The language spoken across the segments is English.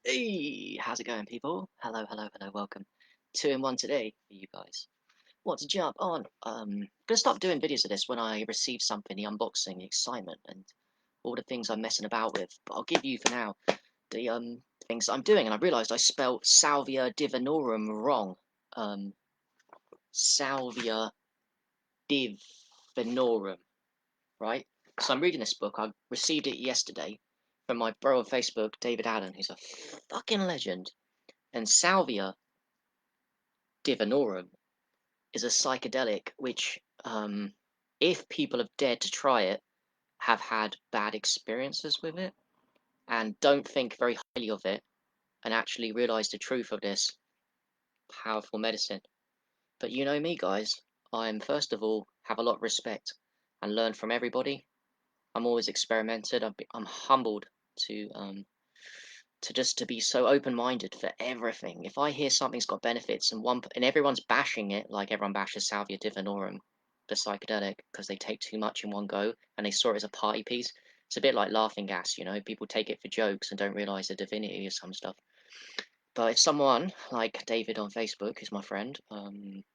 Hey, how's it going, people? Hello, welcome. 2 in 1 today for you guys. Want to jump on? Gonna start doing videos of this when I receive something, the unboxing, the excitement, and all the things I'm messing about with. But I'll give you for now the things I'm doing, and I realised I spelled Salvia Divinorum wrong. Um, Salvia Divinorum, right? So I'm reading this book. I received it yesterday from my bro on Facebook, David Allen, who's a fucking legend. And Salvia Divinorum is a psychedelic which, if people have dared to try it, have had bad experiences with it and don't think very highly of it and actually realize the truth of this powerful medicine. But you know me, guys. I'm first of all have a lot of respect and learn from everybody. I'm always experimented. I'm humbled to just to be so open-minded for everything. If I hear something's got benefits and everyone's bashing it, like everyone bashes Salvia Divinorum, the psychedelic, because they take too much in one go and they saw it as a party piece. It's a bit like laughing gas, you know. People take it for jokes and don't realize the divinity of some stuff. But if someone like David on Facebook, who's my friend,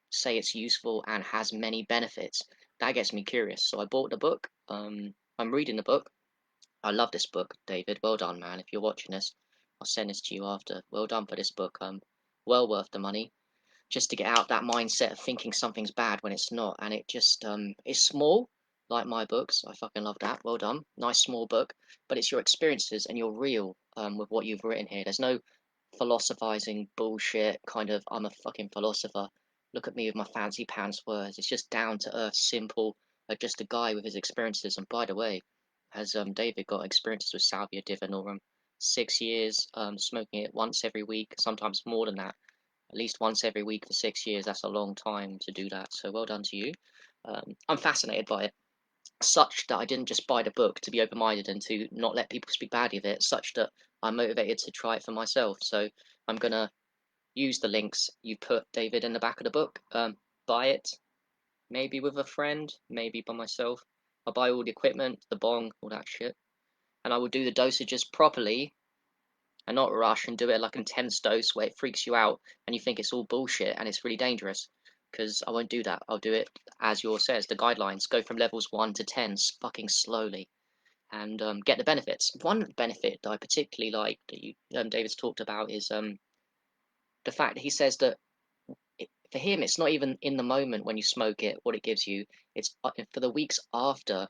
say it's useful and has many benefits, that gets me curious. So I bought the book. I'm reading the book. I love this book, David. Well done, man. If you're watching this, I'll send this to you after. Well done for this book. Well worth the money. Just to get out that mindset of thinking something's bad when it's not, and it just it's small, like my books. I fucking love that. Well done. Nice small book, but it's your experiences and you're real with what you've written here. There's no philosophizing bullshit. Kind of, I'm a fucking philosopher. Look at me with my fancy pants words. It's just down to earth, simple. Just a guy with his experiences. And by the way, has David got experiences with Salvia Divinorum? 6 years, smoking it once every week, sometimes more than that. At least once every week for 6 years. That's a long time to do that. So well done to you. I'm fascinated by it, such that I didn't just buy the book to be open-minded and to not let people speak badly of it, such that I'm motivated to try it for myself. So I'm gonna use the links you put, David, in the back of the book. Buy it, maybe with a friend, maybe by myself. I'll buy all the equipment, the bong, all that shit, and I will do the dosages properly and not rush and do it like intense dose where it freaks you out and you think it's all bullshit and it's really dangerous. Because I won't do that. I'll do it as yours says. The guidelines go from levels 1 to 10, fucking slowly, and get the benefits. One benefit that I particularly like that David's talked about is the fact that he says that for him it's not even in the moment when you smoke it what it gives you. It's for the weeks after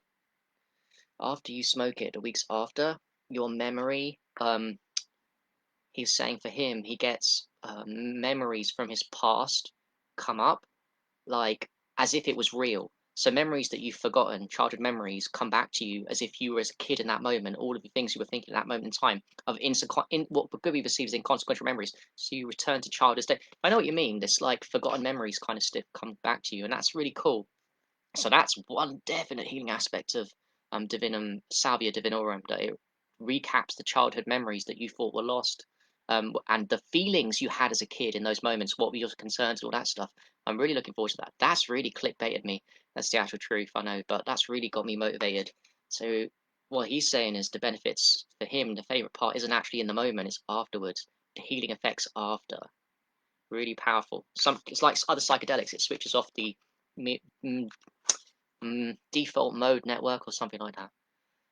you smoke it, the weeks after your memory. He's saying for him, he gets memories from his past come up, like as if it was real. So memories that you've forgotten, childhood memories, come back to you as if you were as a kid in that moment. All of the things you were thinking at that moment in time of what could be perceived as inconsequential memories. So you return to childhood state. I know what you mean. This like forgotten memories kind of stuff come back to you, and that's really cool. So that's one definite healing aspect of Divinum Salvia Divinorum, that it recaps the childhood memories that you thought were lost, and the feelings you had as a kid in those moments. What were your concerns, all that stuff. I'm really looking forward to that. That's really clickbaited me. That's the actual truth, I know, but that's really got me motivated. So what he's saying is the benefits for him, the favorite part isn't actually in the moment; it's afterwards. The healing effects after, really powerful. It's like other psychedelics; it switches off the default mode network or something like that.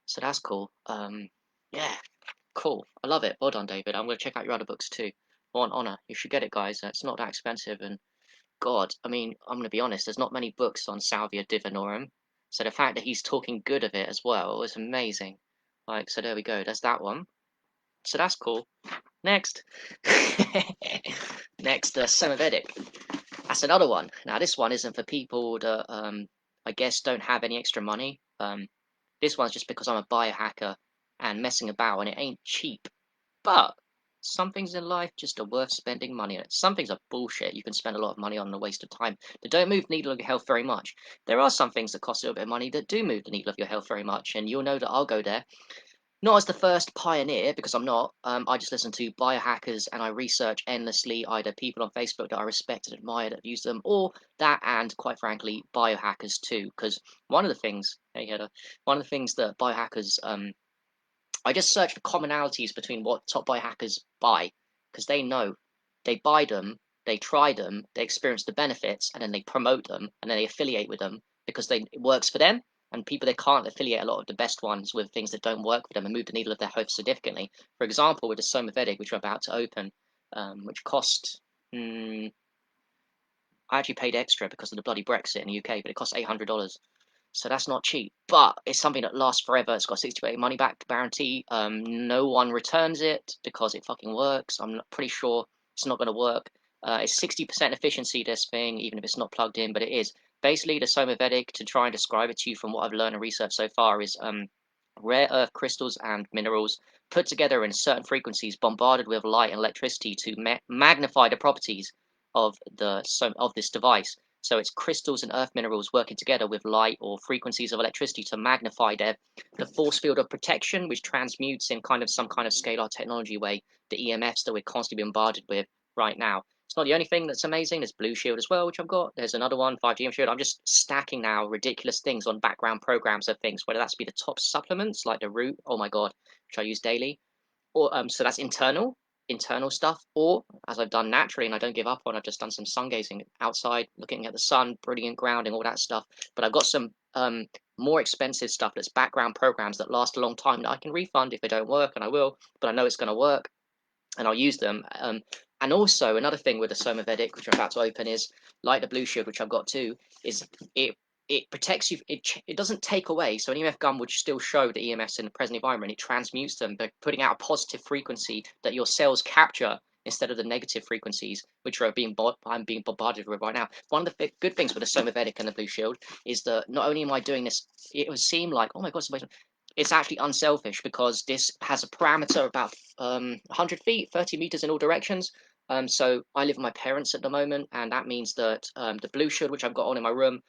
So that's cool. Yeah, cool. I love it. Well done, David. I'm going to check out your other books too. On honor, you should get it, guys. It's not that expensive, and God, I mean, I'm going to be honest. There's not many books on Salvia Divinorum, so the fact that he's talking good of it as well is amazing. Like, so there we go. That's that one. So that's cool. Next, next, Somavedic. That's another one. Now, this one isn't for people that I guess don't have any extra money. This one's just because I'm a biohacker and messing about, and it ain't cheap. But some things in life just are worth spending money on. Some things are bullshit. You can spend a lot of money on a waste of time that don't move the needle of your health very much. There are some things that cost a little bit of money that do move the needle of your health very much, and you'll know that I'll go there. Not as the first pioneer, because I'm not. I just listen to biohackers and I research endlessly, either people on Facebook that I respect and admire that have used them, or that, and quite frankly, biohackers too. Because one of the things, hey Heather, one of the things that biohackers I just search for commonalities between what top biohackers buy, because they know they buy them, they try them, they experience the benefits, and then they promote them, and then they affiliate with them because it works for them. And people, they can't affiliate a lot of the best ones with things that don't work for them and move the needle of their health significantly. For example, with the Somavedic, which we're about to open, which cost, I actually paid extra because of the bloody Brexit in the UK, but it cost $800. So that's not cheap, but it's something that lasts forever. It's got 60-day money back guarantee. No one returns it because it fucking works. I'm pretty sure it's not going to work. It's 60% efficiency, this thing, even if it's not plugged in, but it is. Basically, the Somavedic, to try and describe it to you from what I've learned and researched so far, is rare earth crystals and minerals put together in certain frequencies, bombarded with light and electricity to magnify the properties of this device. So it's crystals and earth minerals working together with light or frequencies of electricity to magnify the force field of protection, which transmutes in some kind of scalar technology way the EMFs that we're constantly bombarded with right now. It's not the only thing that's amazing. There's Blue Shield as well, which I've got. There's another one, 5G Shield. I'm just stacking now ridiculous things on background programs of things, whether that's be the top supplements like the Root, oh my god, which I use daily, or so that's internal stuff, or as I've done naturally and I don't give up on, I've just done some sun gazing outside, looking at the sun, brilliant grounding, all that stuff. But I've got some more expensive stuff that's background programs that last a long time that I can refund if they don't work, and I will, but I know it's going to work and I'll use them. And also another thing with the Somavedic, which I'm about to open, is like the Blue Shield, which I've got too, is it protects you. It doesn't take away. So an EMF gun would still show the EMFs in the present environment. It transmutes them by putting out a positive frequency that your cells capture instead of the negative frequencies, which I'm being bombarded with right now. One of the good things with the Somavedic and the Blue Shield is that not only am I doing this, it would seem like, oh my god, it's actually unselfish because this has a parameter about 100 feet, 30 meters in all directions. So I live with my parents at the moment, and that means that the Blue Shield, which I've got on in my room,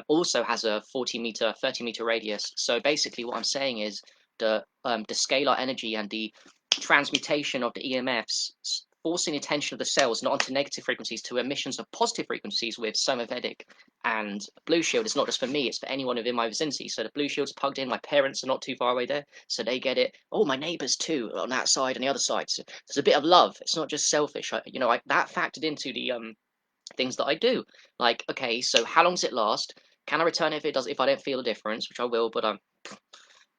also has a 40-meter, 30-meter radius. So basically what I'm saying is the scalar energy and the transmutation of the EMFs, forcing the attention of the cells not onto negative frequencies to emissions of positive frequencies with Somavedic and Blue Shield. It's not just for me, it's for anyone within my vicinity. So the Blue Shield's plugged in, my parents are not too far away there, so they get it. Oh, my neighbours too, on that side and the other side. So there's a bit of love. It's not just selfish. That factored into the things that I do. Like, okay, so how long does it last? Can I return it if I don't feel a difference, which I will, but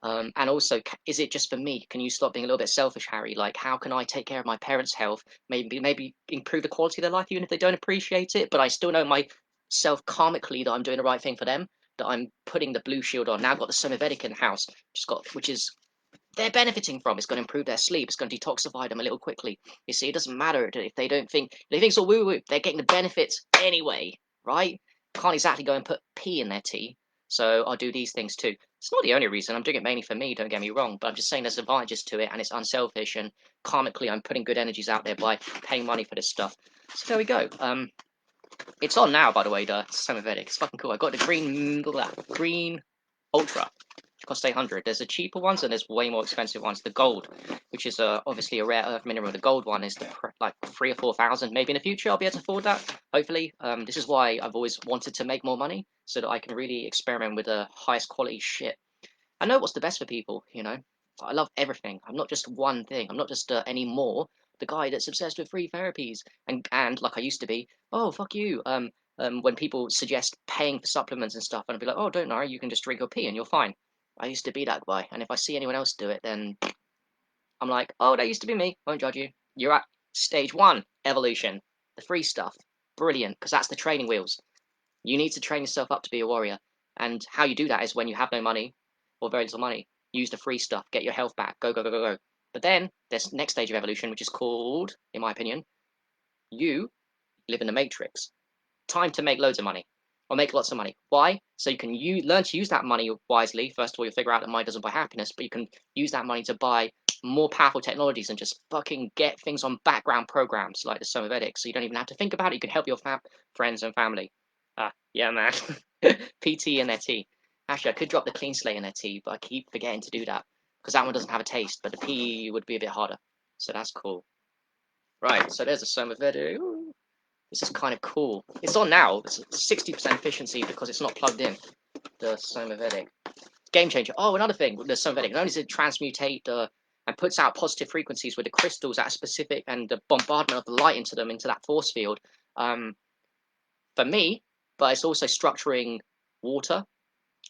and also, is it just for me? Can you stop being a little bit selfish, Harry? Like, how can I take care of my parents' health? Maybe improve the quality of their life, even if they don't appreciate it. But I still know myself karmically that I'm doing the right thing for them. That I'm putting the Blue Shield on. Now I've got the Somavedic in the house, which is they're benefiting from. It's going to improve their sleep. It's going to detoxify them a little quickly. You see, it doesn't matter if they don't think it's all woo woo. They're getting the benefits anyway, right? Can't exactly go and put pee in their tea. So I'll do these things too. It's not the only reason. I'm doing it mainly for me. Don't get me wrong, but I'm just saying there's advantages to it, and it's unselfish. And karmically, I'm putting good energies out there by paying money for this stuff. So there we go. It's on now, by the way. The Somavedic. It's fucking cool. I got the green Ultra. Cost 800. There's the cheaper ones and there's way more expensive ones. The gold, which is obviously a rare earth mineral. The gold one is like 3,000 or 4,000. Maybe in the future I'll be able to afford that. Hopefully. This is why I've always wanted to make more money so that I can really experiment with the highest quality shit. I know what's the best for people. I love everything. I'm not just one thing. I'm not just anymore the guy that's obsessed with free therapies and like I used to be. Oh fuck you. When people suggest paying for supplements and stuff, and I'd be like, oh, don't worry, you can just drink your pee and you're fine. I used to be that guy, and if I see anyone else do it, then I'm like, oh, that used to be me. Won't judge you. You're at stage 1, evolution, the free stuff. Brilliant, because that's the training wheels. You need to train yourself up to be a warrior, and how you do that is when you have no money or very little money. Use the free stuff, get your health back, go, go, go, go, go. But then there's next stage of evolution, which is called, in my opinion, you live in the matrix. Time to make loads of money or make lots of money. Why? So you can learn to use that money wisely. First of all, you'll figure out that money doesn't buy happiness, but you can use that money to buy more powerful technologies and just fucking get things on background programs like the Somavedic. So you don't even have to think about it. You can help your friends and family. Yeah, man. PT in their tea. Actually, I could drop the clean slate in their tea, but I keep forgetting to do that because that one doesn't have a taste, but the P would be a bit harder. So that's cool. Right, so there's a Somavedic. This is kind of cool. It's on now. It's 60% efficiency because it's not plugged in. The Somavedic. Game changer. Oh, another thing with the Somavedic. Not only does it transmutate the and puts out positive frequencies with the crystals at a specific, and the bombardment of the light into them, into that force field. For me, but it's also structuring water.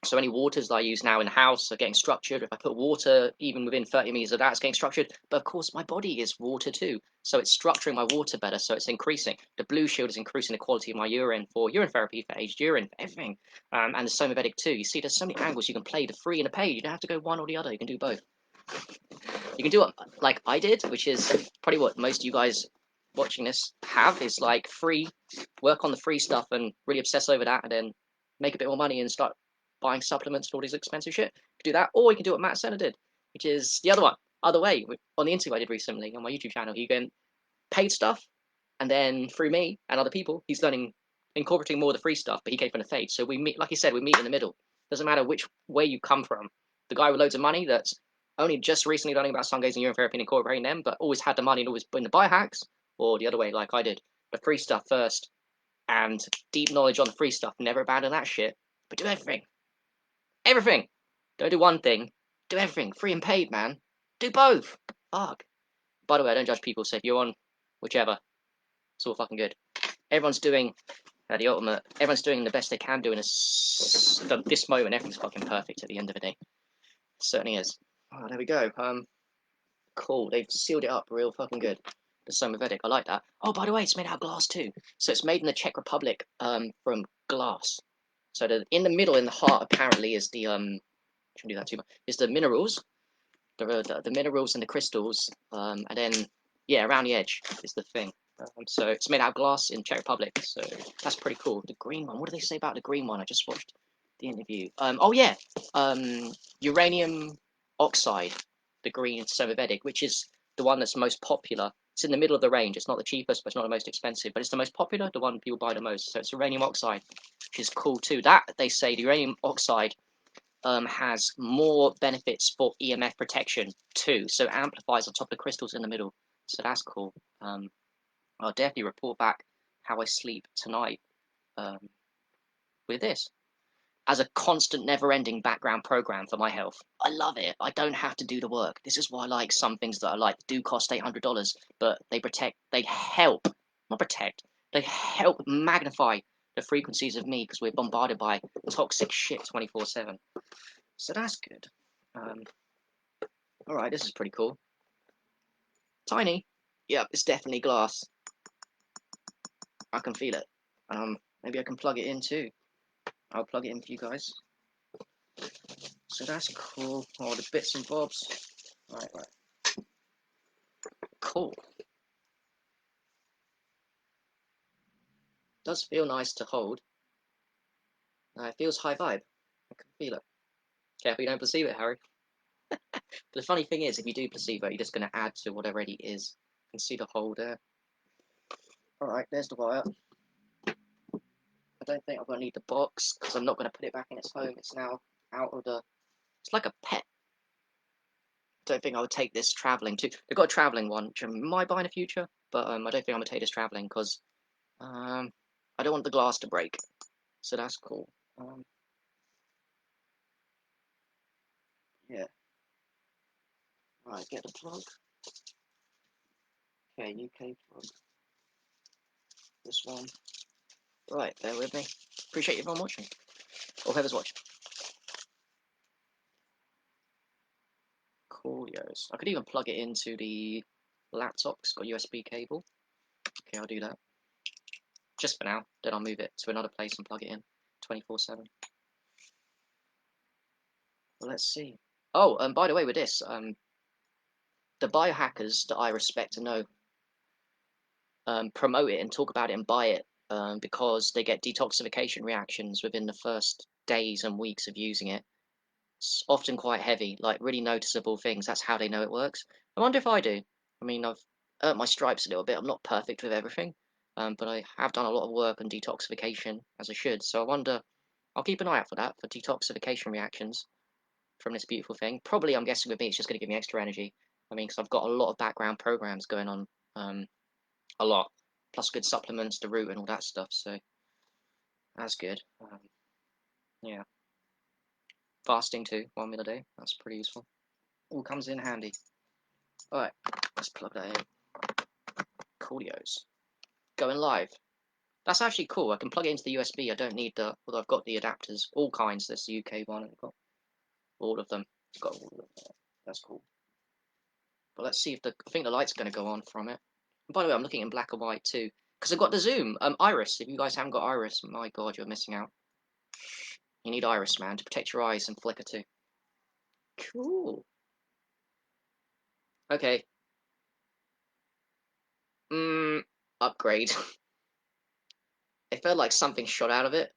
So any waters that I use now in the house are getting structured. If I put water even within 30 meters of that, it's getting structured. But of course, my body is water too. So it's structuring my water better. So it's increasing. The blue shield is increasing the quality of my urine for urine therapy, for aged urine, for everything. And the Somavedic too. You see, there's so many angles you can play the free and the paid. You don't have to go one or the other. You can do both. You can do it like I did, which is probably what most of you guys watching this have, is like free, work on the free stuff and really obsess over that, and then make a bit more money and start buying supplements for all these expensive shit. You can do that, or you can do what Matt Senna did, which is the other way. On the interview I did recently on my YouTube channel, you can paid stuff, and then through me and other people, he's learning, incorporating more of the free stuff, but he came from the faith. So we meet, like he said, we meet in the middle. Doesn't matter which way you come from. The guy with loads of money that's only just recently learning about sun gazing, urine therapy, and incorporating them, but always had the money and always been the biohacks, or the other way, like I did, the free stuff first, and deep knowledge on the free stuff. Never abandon that shit, but do everything. Everything. Don't do one thing. Do everything. Free and paid, man. Do both. Fuck. By the way, I don't judge people, so if you're on whichever, it's all fucking good. Everyone's doing the ultimate. Everyone's doing the best they can do in this moment. Everything's fucking perfect at the end of the day. It certainly is. Oh, there we go. Cool. They've sealed it up real fucking good. The Somavedic. I like that. Oh, by the way, it's made out of glass too. So it's made in the Czech Republic from glass. So in the middle, in the heart, apparently is the shouldn't do that too much. Is the minerals, the minerals and the crystals, and then yeah, around the edge is the thing. So it's made out of glass in Czech Republic. So that's pretty cool. The green one. What do they say about the green one? I just watched the interview. Oh yeah, uranium oxide, the green Somavedic, which is the one that's most popular. It's in the middle of the range. It's not the cheapest, but it's not the most expensive. But it's the most popular, the one people buy the most. So it's uranium oxide, which is cool too. That they say the uranium oxide has more benefits for EMF protection too. So it amplifies on top of the crystals in the middle. So that's cool. I'll definitely report back how I sleep tonight with this as a constant, never-ending background program for my health. I love it. I don't have to do the work. This is why I like some things that I like do cost $800, but they protect, they help, not protect, they help magnify the frequencies of me because we're bombarded by toxic shit 24/7. So that's good. All right, this is pretty cool. Tiny. Yep, it's definitely glass. I can feel it. Maybe I can plug it in too. I'll plug it in for you guys. So that's cool. All the bits and bobs. Right. Cool. Does feel nice to hold. It feels high vibe. I can feel it. Careful you don't placebo it, Harry. But the funny thing is, if you do placebo, you're just going to add to what already is. You can see the hole there. Alright, there's the wire. I don't think I'm going to need the box, because I'm not going to put it back in its home. It's now out of the... It's like a pet. Don't think I would take this travelling too. They've got a travelling one, which I might buy in the future, but I don't think I'm going to take this travelling, because I don't want the glass to break. So that's cool. Yeah. Right, get the plug. Okay, UK plug. This one. Right, bear with me. Appreciate everyone watching. Or whoever's watching. Coolios. I could even plug it into the laptop. It's got a USB cable. Okay, I'll do that. Just for now. Then I'll move it to another place and plug it in 24/7. Well, let's see. Oh, by the way, with this, the biohackers that I respect and know promote it and talk about it and buy it because they get detoxification reactions within the first days and weeks of using it. It's often quite heavy, like really noticeable things. That's how they know it works. I wonder if I do. I mean, I've earned my stripes a little bit. I'm not perfect with everything, but I have done a lot of work on detoxification, as I should. So I wonder, I'll keep an eye out for that, for detoxification reactions from this beautiful thing. Probably, I'm guessing with me, it's just going to give me extra energy. I mean, because I've got a lot of background programs going on, a lot, plus good supplements, the root and all that stuff. So that's good. Yeah. Fasting too, 1 meal a day. That's pretty useful. All comes in handy. Alright, let's plug that in. Coolios. Going live. That's actually cool. I can plug it into the USB. I don't need the, although I've got the adapters, all kinds. There's the UK one. I've got all of them. I've got all of them. That's cool. But let's see if I think the light's going to go on from it. And by the way, I'm looking in black and white too. Because I've got the zoom. Iris. If you guys haven't got Iris, my god, you're missing out. You need Iris, man, to protect your eyes and flicker too. Cool. Okay. Upgrade. It felt like something shot out of it.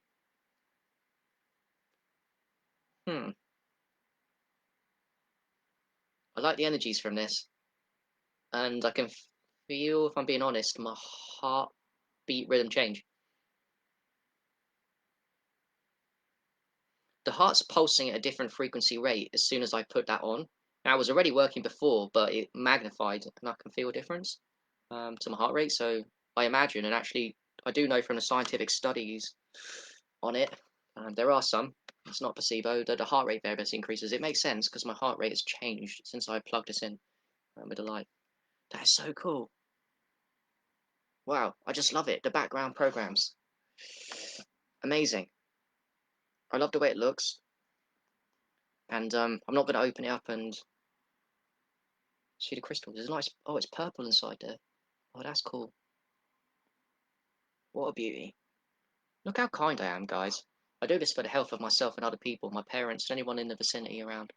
I like the energies from this. And I can feel, if I'm being honest, my heartbeat rhythm change. The heart's pulsing at a different frequency rate as soon as I put that on. Now, it was already working before, but it magnified, and I can feel a difference to my heart rate. So I imagine, and actually, I do know from the scientific studies on it, there are some, it's not placebo, that the heart rate variability increases. It makes sense because my heart rate has changed since I plugged this in with the light. That is so cool. Wow, I just love it. The background programs. Amazing. I love the way it looks. And I'm not going to open it up and see the crystals. It's nice. Oh, it's purple inside there. Oh, that's cool. What a beauty. Look how kind I am, guys. I do this for the health of myself and other people, my parents, and anyone in the vicinity around.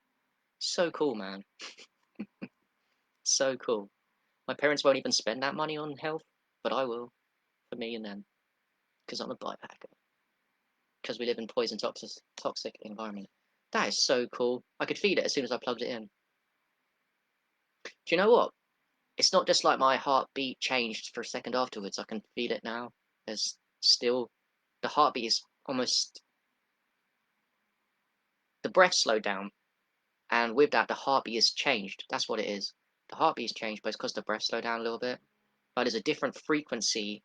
So cool, man. So cool. My parents won't even spend that money on health, but I will, for me and them, because I'm a biohacker. Because we live in poison toxic environment. That is so cool. I could feed it as soon as I plugged it in. Do you know what? It's not just like my heartbeat changed for a second afterwards. I can feel it now. There's still the heartbeat is almost the breath slowed down, and with that the heartbeat has changed. That's what it is. The heartbeat's changed, but it's because the breath slowed down a little bit. But there's a different frequency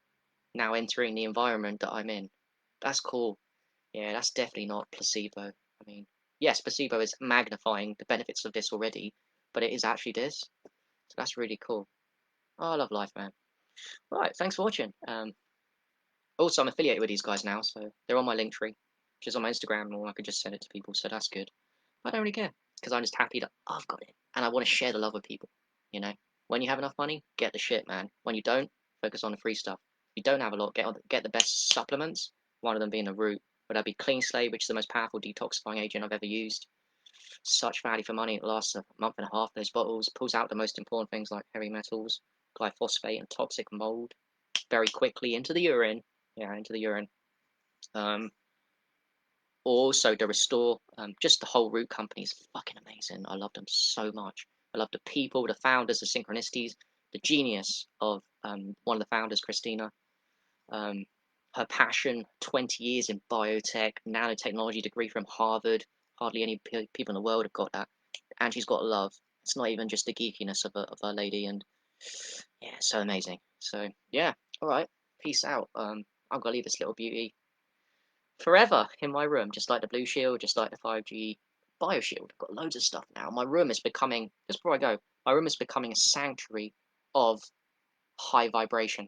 now entering the environment that I'm in. That's cool. Yeah, that's definitely not placebo. I mean, yes, placebo is magnifying the benefits of this already, but it is actually this. So that's really cool. Oh, I love life, man. Right, thanks for watching. Also, I'm affiliated with these guys now, so they're on my link tree, which is on my Instagram, or I could just send it to people, so that's good. But I don't really care, because I'm just happy that I've got it, and I want to share the love with people, you know? When you have enough money, get the shit, man. When you don't, focus on the free stuff. If you don't have a lot, get the best supplements, one of them being a root, but that'd be Clean Slate, which is the most powerful detoxifying agent I've ever used. Such value for money, it lasts a month and a half, those bottles, pulls out the most important things like heavy metals, glyphosate, and toxic mold very quickly into the urine. Yeah, into the urine. Um, also the Restore, just the whole Root company is fucking amazing. I love them so much. I love the people, the founders, the synchronicities, the genius of one of the founders, Christina. Her passion, 20 years in biotech, nanotechnology degree from Harvard. Hardly any people in the world have got that. And she's got love. It's not even just the geekiness of her lady. And yeah, so amazing. So yeah, all right. Peace out. I'm gonna leave this little beauty forever in my room, just like the Blue Shield, just like the 5G BioShield. I've got loads of stuff now. My room is becoming, just before I go, my room is becoming a sanctuary of high vibration.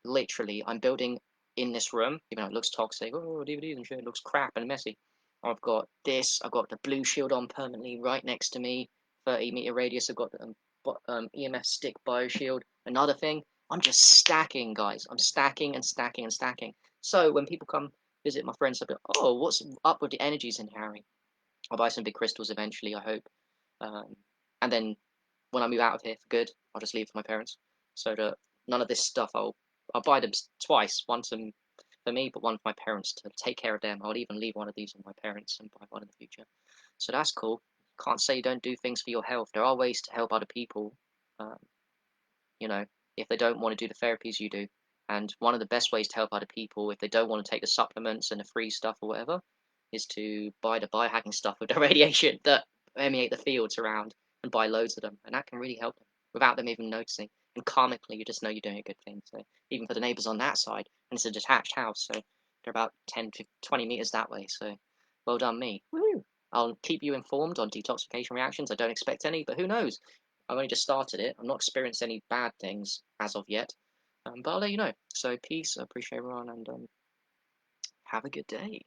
Literally, I'm building in this room, even though it looks toxic, oh, DVDs and shit, it looks crap and messy. I've got this, I've got the Blue Shield on permanently right next to me, 30-meter radius. I've got the EMF stick BioShield. Another thing, I'm just stacking, guys. I'm stacking and stacking and stacking. So when people come visit my friends, they'll be like, oh, what's up with the energies in Harry? I'll buy some big crystals eventually, I hope. And then when I move out of here for good, I'll just leave for my parents. So that none of this stuff, I'll buy them twice. One for me, but one for my parents to take care of them. I'll even leave one of these with my parents and buy one in the future. So that's cool. Can't say you don't do things for your health. There are ways to help other people. Um, you know, if they don't want to do the therapies you do. And one of the best ways to help other people, if they don't want to take the supplements and the free stuff or whatever, is to buy the biohacking stuff with the radiation that permeate the fields around and buy loads of them. And that can really help them without them even noticing. And karmically, you just know you're doing a good thing. So even for the neighbors on that side, and it's a detached house, so they're about 10 to 20 meters that way. So well done, me. Woo! I'll keep you informed on detoxification reactions. I don't expect any, but who knows? I've only just started it. I've not experienced any bad things as of yet, but I'll let you know. So peace. I appreciate everyone, and have a good day.